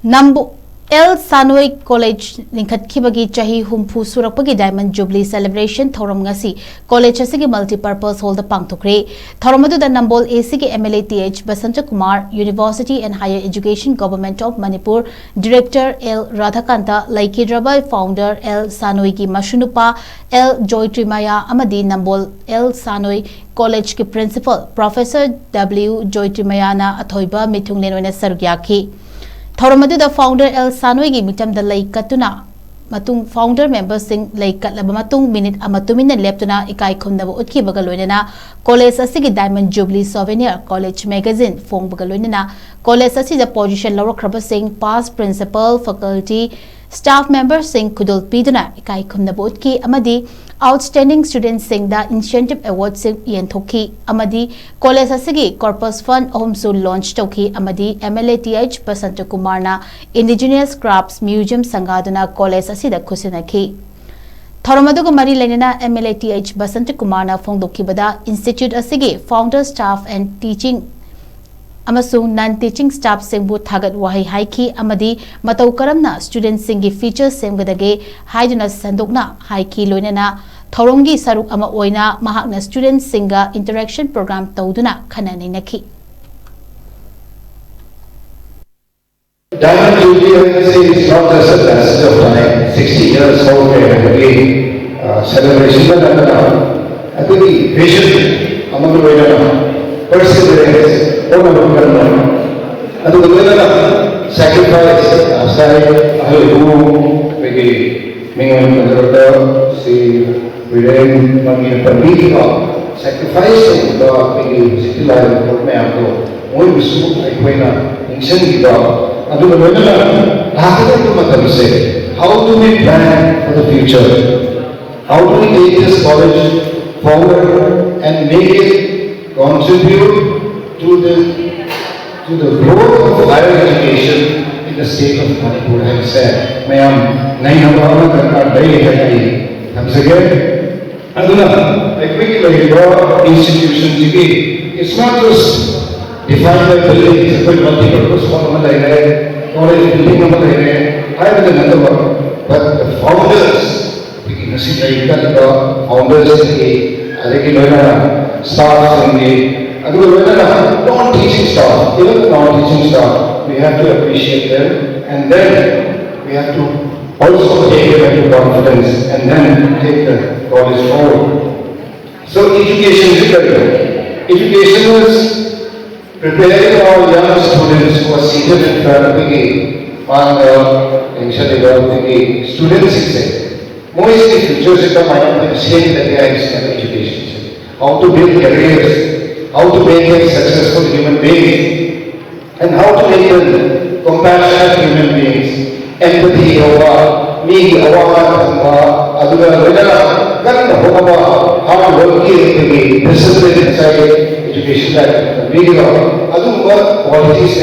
Nambol Sanoi College Lingkhatkhiba Chahi Humpu Surakpa Diamond Jubilee Celebration Thouram ngasi College asigi multi-purpose HALLDA PANGTHOKHRE Thouram adu Nambol ASHIGI MLATH Basanta Kumar University and Higher Education Government of Manipur Director L Radhakanta Laikidraba Founder L Sanoi ki Mashunupa L Joytrimaya Amadi Nambol L Sanoi College ki Principal Professor W Joytrimaya na Athoiba Mithunglen Sarugyaki Thouram adu founder L Sanoi gi mitam da lai katuna matung founder members sing lai katlaba matung minute amatumina leptuna ikai khumnaba utki bagaloinana college asigi Diamond Jubilee Souvenir College Magazine fong bagaloinana college asida position lawrakraba sing past principal faculty staff members sing kudul piduna ikai khumnaba utki amadi outstanding students sing da incentive award sing yenthokhi amadi college asigi corpus fund ahumsu launch tokhi amadi MLATH Basanta Kumar na indigenous crafts museum sangaduna college asida khusinakhi Thouram adu mari lenina MLATH Basanta Kumar na phongdokhibada institute asigi founder staff and teaching amasung non-teaching staff singbu thagat wahi haiki amadi matau karamna students singi features semgadage haiduna sandokna haiki loinana Thouramgi saruk ama oina mahakna students singa interaction program tauduna khanani nakhi Diamond Jubilee is not just a passage of time, 60 years old celebration I think the patience among the perseverance ಅದು ಗೊತ್ತಿಲ್ಲ sacrifice aside who maybe si Viren mangi permitiba sacrificing the city life for me ato moi bisu aikoina insan kita adu ಗೊತ್ತಿಲ್ಲ ಹಾಕಿದ matam se how do we plan for the future, how do we take this college forward and make it contribute to the growth of higher education in the state of Manipur. I said, "Ma'am, nahi hamara karna nahi hai." हम सके अदुना equity institution जिकी it's not just defined by buildings, कोई multi-purpose hall में लग रहे, college building में लग रहे, I have another one, but the founders जिकी नसीब नहीं करता founders जिकी अरे की लोग ना staff संगे non-teaching staff, even the non-teaching staff, we have to appreciate them and then we have to also take them into confidence and then take the college forward. So education is education is preparing our young students who are seated in front of the students mostly futures in the mind of the same that they are education. How to build careers, how to make them successful human beings, and how to make them compassionate human beings. Empathy, me, hard working, discipline inside education. Qualities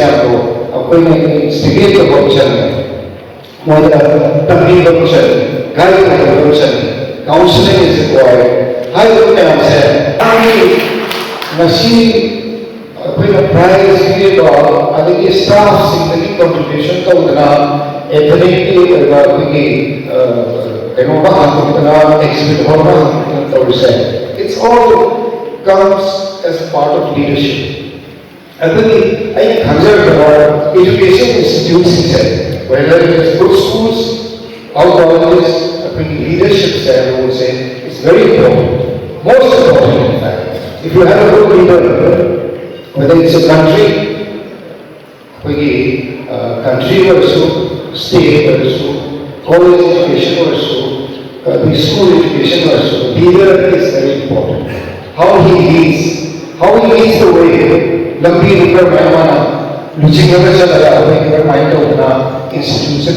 instigate the culture, counseling is required. I look at when a prize created I think staff significant contribution to the ethnically it's all comes as part of leadership. I think I consider about education institutes whether it is good schools, our colleges, I think leadership I would say is very important. Most important in fact. If you have a good leader, whether it's a country also, state also, college education also, the school education also, leader is very important. How he leads the way. Lambi leader maimana, losing mind institution,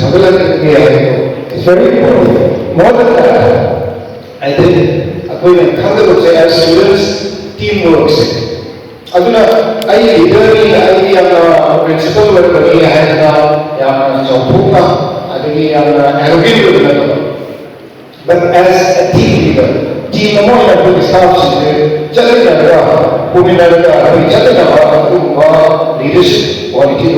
it's very important. More than that, I think as students, teamwork. Aduna, I leader principal but as a team leader, team staff leadership quality